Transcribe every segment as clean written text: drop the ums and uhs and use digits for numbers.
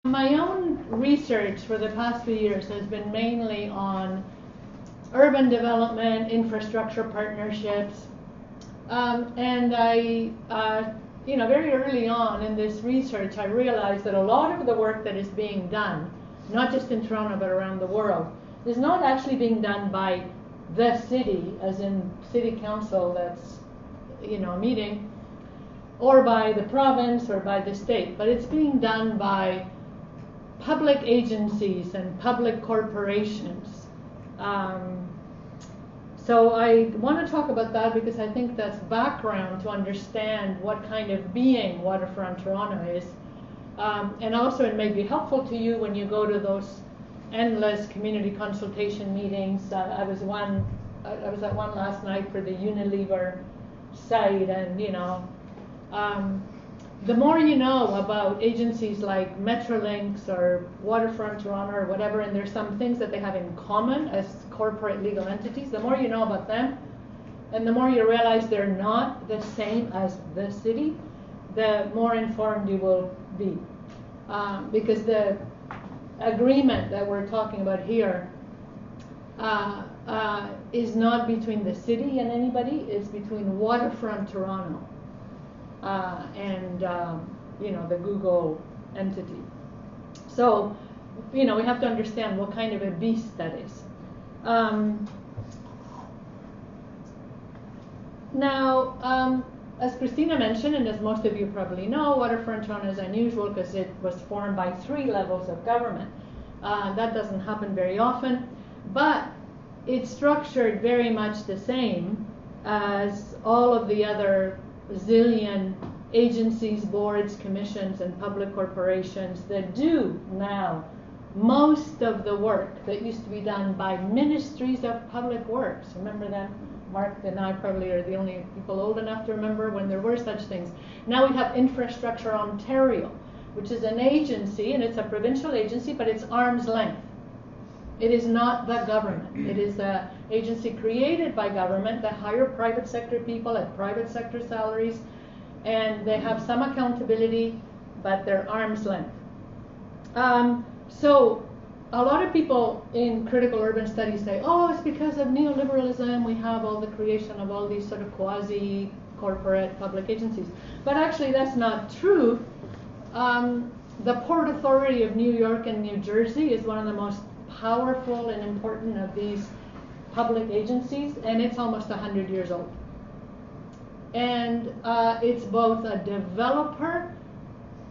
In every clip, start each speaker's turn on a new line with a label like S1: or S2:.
S1: My own research for the past few years has been mainly on urban development, infrastructure partnerships, and I, very early on in this research, I realized that a lot of the work that is being done, not just in Toronto but around the world, is not actually being done by the city, as in city council that's, meeting, or by the province or by the state, but it's being done by public agencies and public corporations. So I want to talk about that because I think that's background to understand what kind of being Waterfront Toronto is. And also it may be helpful to you when you go to those endless community consultation meetings. I was at one last night for the Unilever site, and the more you know about agencies like Metrolinx or Waterfront Toronto or whatever, and there's some things that they have in common as corporate legal entities, the more you know about them, and the more you realize they're not the same as the city, the more informed you will be. Because the agreement that we're talking about here is not between the city and anybody, it's between Waterfront Toronto and the Google entity. So, we have to understand what kind of a beast that is. Now, as Christina mentioned, and as most of you probably know, Waterfront Toronto is unusual because it was formed by 3 levels of government. That doesn't happen very often, but it's structured very much the same as all of the other zillion agencies, boards, commissions, and public corporations that do now most of the work that used to be done by ministries of public works. Remember them? Mark and I probably are the only people old enough to remember when there were such things. Now we have Infrastructure Ontario, which is an agency, and it's a provincial agency, but it's arm's length. It is not the government. It is an agency created by government that hire private sector people at private sector salaries, and they have some accountability, but they're arm's length. So a lot of people in critical urban studies say, oh, it's because of neoliberalism we have all the creation of all these sort of quasi-corporate public agencies. But actually that's not true. The Port Authority of New York and New Jersey is one of the most powerful and important of these public agencies, and it's almost 100 years old. And it's both a developer,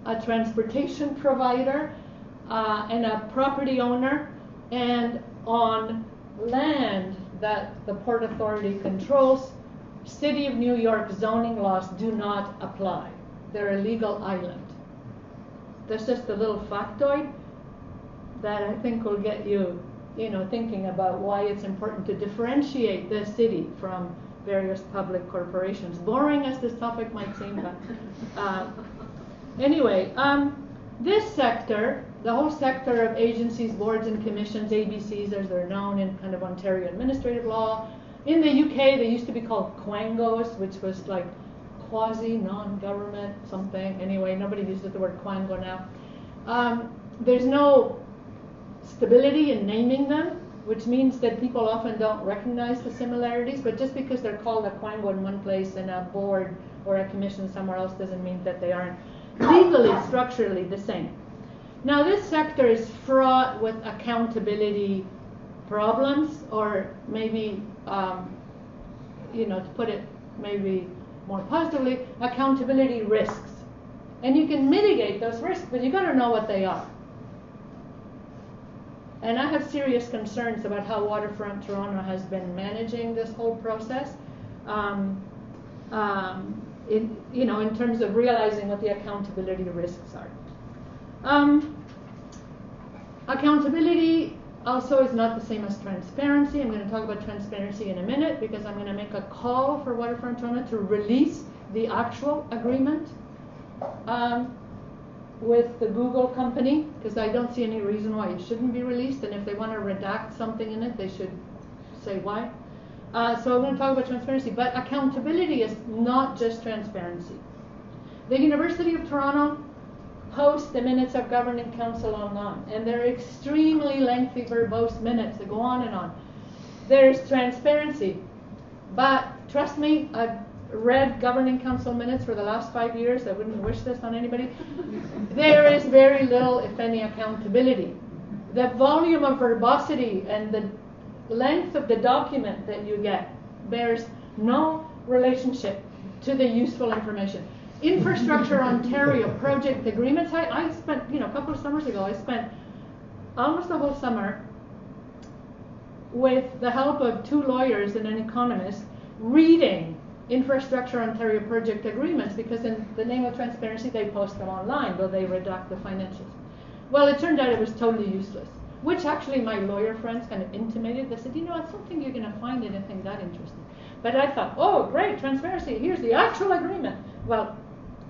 S1: a transportation provider, and a property owner, and on land that the Port Authority controls, City of New York zoning laws do not apply. They're a legal island. That's just a little factoid that I think will get you, thinking about why it's important to differentiate the city from various public corporations. Boring as this topic might seem, but anyway, this sector, the whole sector of agencies, boards and commissions, ABCs as they're known in kind of Ontario administrative law. In the UK they used to be called quangos, which was like quasi non-government something. Anyway, nobody uses the word quango now. There's no stability in naming them, which means that people often don't recognize the similarities, but just because they're called a quango in one place and a board or a commission somewhere else doesn't mean that they aren't legally, structurally the same. Now this sector is fraught with accountability problems, or maybe, to put it maybe more positively, accountability risks. And you can mitigate those risks, but you got to know what they are. And I have serious concerns about how Waterfront Toronto has been managing this whole process. In terms of realizing what the accountability risks are. Accountability also is not the same as transparency. I'm going to talk about transparency in a minute because I'm going to make a call for Waterfront Toronto to release the actual agreement with the Google company, because I don't see any reason why it shouldn't be released, and if they want to redact something in it, they should say why. So I'm going to talk about transparency, but accountability is not just transparency. The University of Toronto post the minutes of governing council online, and they're extremely lengthy, verbose minutes that go on and on. There's transparency, but trust me, I've read governing council minutes for the last 5 years. I wouldn't wish this on anybody. There is very little, if any, accountability. The volume of verbosity and the length of the document that you get bears no relationship to the useful information. Infrastructure Ontario project agreements. I spent, a couple of summers ago, I spent almost the whole summer with the help of 2 lawyers and an economist reading Infrastructure Ontario project agreements, because in the name of transparency they post them online, though they redact the financials. Well, it turned out it was totally useless, which actually my lawyer friends kind of intimated. They said, I don't think you're going to find anything that interesting. But I thought, oh, great, transparency, here's the actual agreement. Well,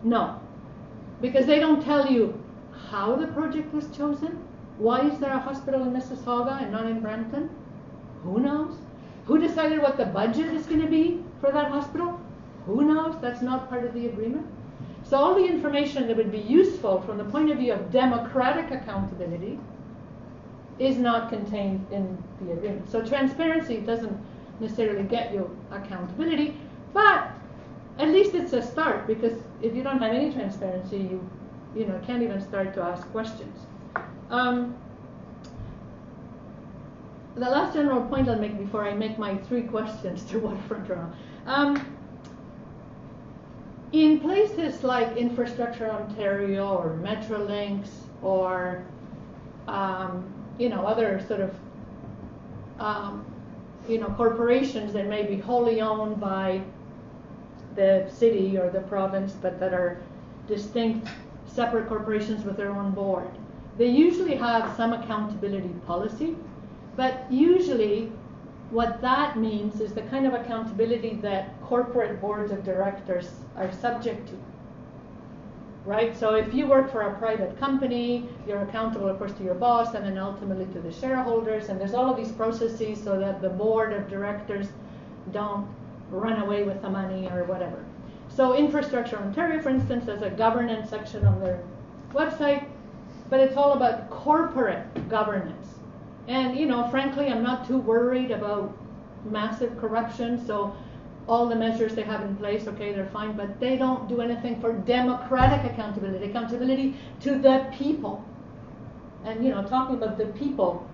S1: no, because they don't tell you how the project was chosen. Why is there a hospital in Mississauga and not in Brampton? Who knows? Who decided what the budget is going to be for that hospital? Who knows? That's not part of the agreement. So all the information that would be useful from the point of view of democratic accountability is not contained in the agreement. So transparency doesn't necessarily get you accountability, but at least it's a start, because if you don't have any transparency, you can't even start to ask questions. The last general point I'll make before I make my 3 questions to Waterfront Toronto. In places like Infrastructure Ontario or Metrolinx or other sort of corporations that may be wholly owned by the city or the province, but that are distinct, separate corporations with their own board, they usually have some accountability policy. But usually what that means is the kind of accountability that corporate boards of directors are subject to, right? So if you work for a private company, you're accountable, of course, to your boss and then ultimately to the shareholders. And there's all of these processes so that the board of directors don't run away with the money or whatever. So Infrastructure Ontario, for instance, has a governance section on their website, but it's all about corporate governance. And, frankly, I'm not too worried about massive corruption, so all the measures they have in place, okay, they're fine, but they don't do anything for democratic accountability to the people. And, talking about the people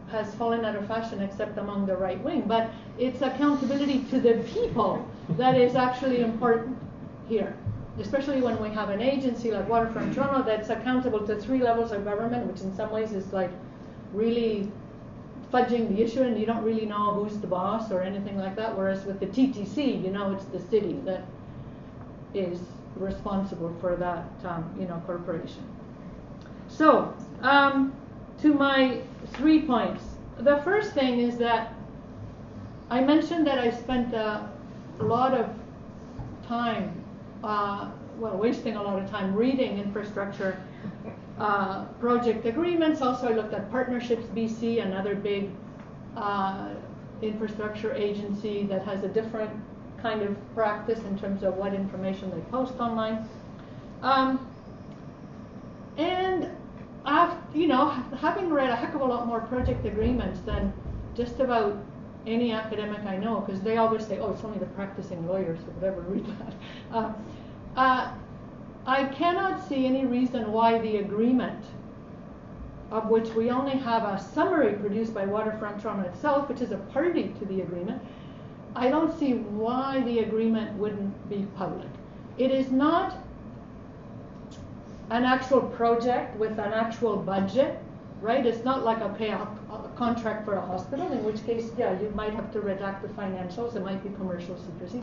S1: has fallen out of fashion except among the right wing, but it's accountability to the people that is actually important here, especially when we have an agency like Waterfront Toronto that's accountable to 3 levels of government, which in some ways is like really fudging the issue, and you don't really know who's the boss or anything like that, whereas with the TTC, it's the city that is responsible for that corporation. So to my 3 points. The first thing is that I mentioned that I spent a lot of time wasting a lot of time reading infrastructure project agreements. Also, I looked at Partnerships BC, another big infrastructure agency that has a different kind of practice in terms of what information they post online. And having read a heck of a lot more project agreements than just about any academic I know, because they always say, oh, it's only the practicing lawyers who would ever read that. I cannot see any reason why the agreement, of which we only have a summary produced by Waterfront Toronto itself, which is a party to the agreement, I don't see why the agreement wouldn't be public. It is not an actual project with an actual budget, right? It's not like a contract for a hospital, in which case, yeah, you might have to redact the financials. It might be commercial secrecy.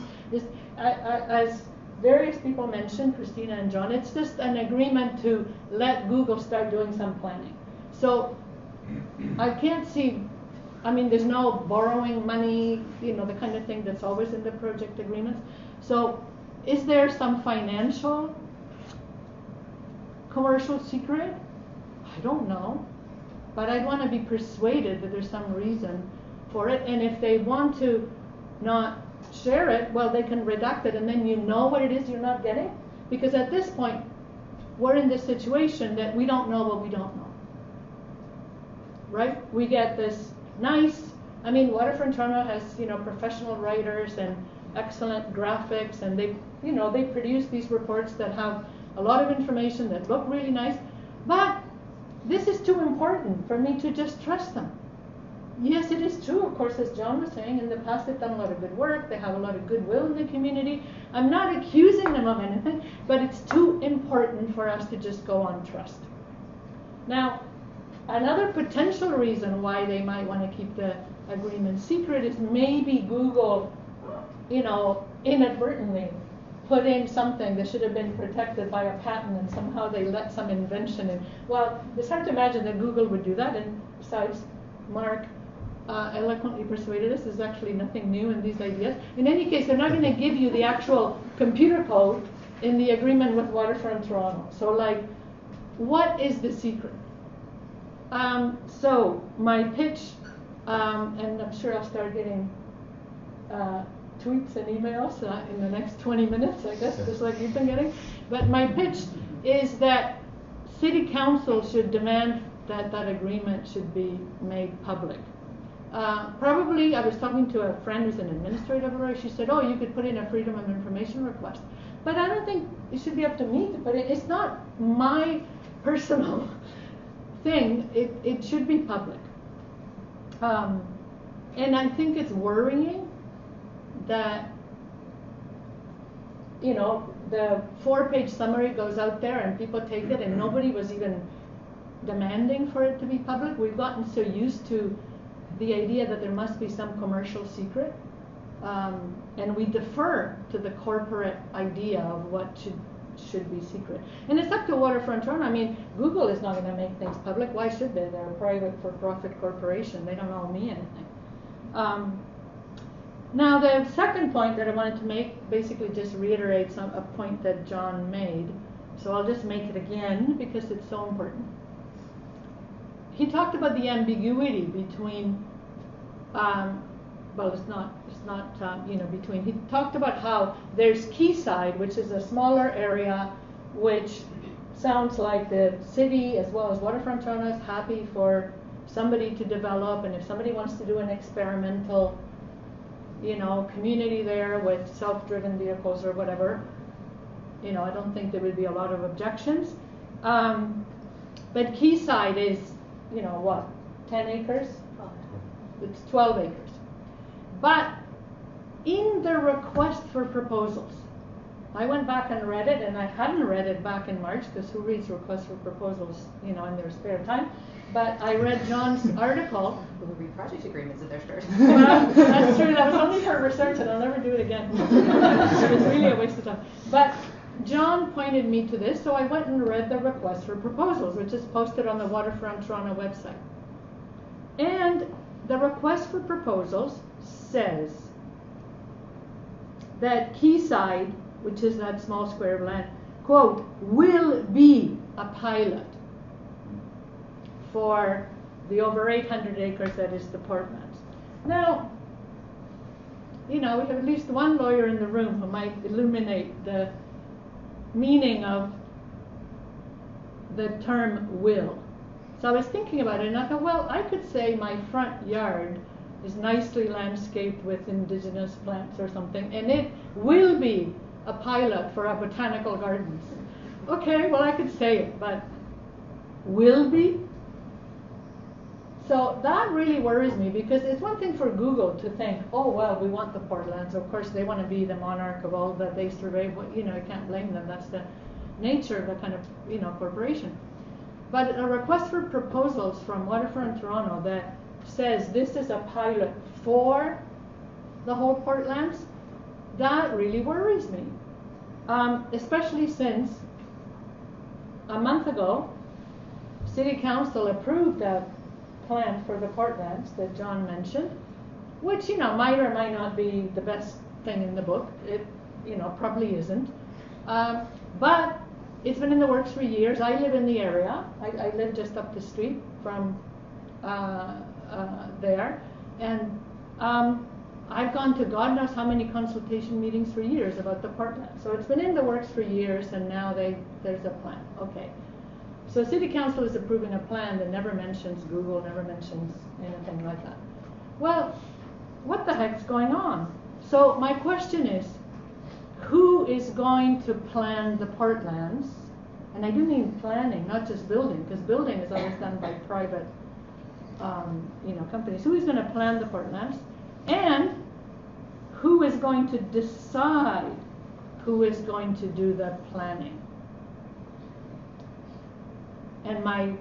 S1: As various people mentioned, Christina and John, it's just an agreement to let Google start doing some planning. So I can't see, there's no borrowing money, the kind of thing that's always in the project agreements. So is there some financial commercial secret? I don't know. But I'd want to be persuaded that there's some reason for it. And if they want to not share it, well, they can redact it, and then you know what it is you're not getting. Because at this point, we're in this situation that we don't know what we don't know. Right? We get this nice, I mean, Waterfront Toronto has, professional writers and excellent graphics, and they produce these reports that have a lot of information that look really nice, but this is too important for me to just trust them. Yes, it is true, of course, as John was saying, in the past they've done a lot of good work, they have a lot of goodwill in the community. I'm not accusing them of anything, but it's too important for us to just go on trust. Now, another potential reason why they might want to keep the agreement secret is maybe Google, inadvertently put in something that should have been protected by a patent, and somehow they let some invention in. Well, it's hard to imagine that Google would do that, and besides, Mark eloquently persuaded us there's actually nothing new in these ideas. In any case, they're not going to give you the actual computer code in the agreement with Waterfront Toronto. So, what is the secret? So, my pitch, and I'm sure I'll start getting tweets and emails in the next 20 minutes, I guess, just like you've been getting. But my pitch is that City Council should demand that that agreement should be made public. Probably, I was talking to a friend who's an administrative lawyer. She said, you could put in a Freedom of Information request. But I don't think it should be up to me to put it. It's not my personal thing. It should be public. And I think it's worrying that, the 4-page summary goes out there and people take it and nobody was even demanding for it to be public. We've gotten so used to the idea that there must be some commercial secret, and we defer to the corporate idea of what should be secret. And it's up to Waterfront Toronto. I mean, Google is not going to make things public. Why should they? They're a private for-profit corporation. They don't owe me anything. Now, the second point that I wanted to make basically just reiterates a point that John made. So I'll just make it again because it's so important. He talked about the ambiguity between, it's not between. He talked about how there's Quayside, which is a smaller area, which sounds like the city as well as Waterfront Toronto is happy for somebody to develop, and if somebody wants to do an experimental, community there with self-driven vehicles or whatever, I don't think there would be a lot of objections. But Quayside is, 10 acres? It's 12 acres. But in the request for proposals, I went back and read it, and I hadn't read it back in March, because who reads requests for proposals, in their spare time? But I read John's article.
S2: We'll read project agreements at their start.
S1: Well, that's true. That was only for research, and I'll never do it again. It was really a waste of time. But John pointed me to this, so I went and read the request for proposals, which is posted on the Waterfront Toronto website. And the request for proposals says that Quayside, which is that small square of land, quote, will be a pilot for the over 800 acres that is the Portlands. Now, we have at least one lawyer in the room who might illuminate the meaning of the term will. So I was thinking about it, and I thought, well, I could say my front yard is nicely landscaped with indigenous plants or something, and it will be a pilot for our botanical gardens. Okay, well, I could say it, but will be? So that really worries me, because it's one thing for Google to think, oh, well, we want the Portlands. Of course, they want to be the monarch of all that they survey. I can't blame them. That's the nature of the kind of, corporation. But a request for proposals from Waterfront Toronto that says this is a pilot for the whole Portlands, that really worries me. Especially since a month ago, City Council approved a plan for the Portlands that John mentioned, which, might or might not be the best thing in the book. It, probably isn't. But it's been in the works for years. I live in the area. I live just up the street from there. And I've gone to God knows how many consultation meetings for years about the parkland. So it's been in the works for years, and now there's a plan. Okay. So City Council is approving a plan that never mentions Google, never mentions anything like that. Well, what the heck's going on? So my question is, who is going to plan the parklands? And I do mean planning, not just building, because building is always done by private companies. Who is going to plan the parklands? And who is going to decide who is going to do the planning? And my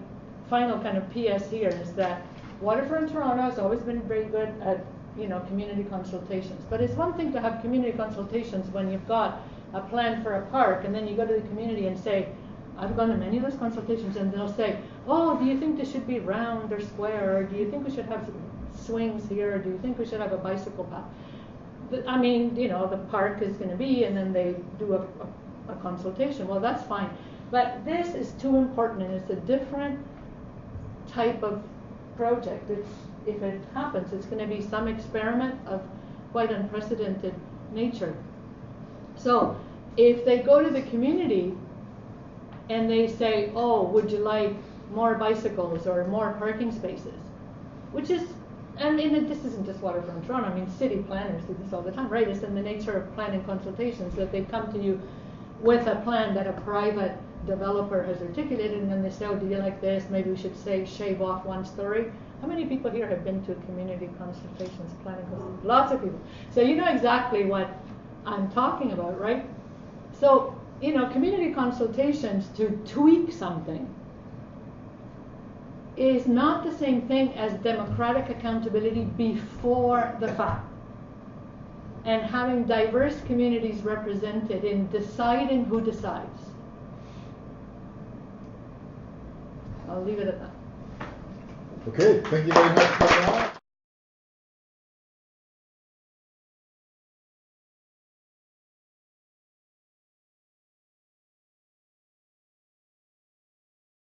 S1: final kind of PS here is that Waterfront Toronto has always been very good at community consultations. But it's one thing to have community consultations when you've got a plan for a park, and then you go to the community and say, I've gone to many of those consultations, and they'll say, oh, do you think this should be round or square, or do you think we should have swings here, or do you think we should have a bicycle path? I mean, the park is going to be, and then they do a consultation. Well, that's fine. But this is too important, and it's a different type of project. If it happens, it's going to be some experiment of quite unprecedented nature. So if they go to the community and they say, oh, would you like more bicycles or more parking spaces? Which is, this isn't just Waterfront Toronto, I mean, city planners do this all the time, right? It's in the nature of planning consultations that they come to you with a plan that a private developer has articulated, and then they say, oh, do you like this? Maybe we should shave off one story. How many people here have been to community consultations, planning consultations? Lots of people. So you know exactly what I'm talking about, right? So, community consultations to tweak something is not the same thing as democratic accountability before the fact. And having diverse communities represented in deciding who decides. I'll leave it at that.
S3: Okay, thank you very much, Mariana.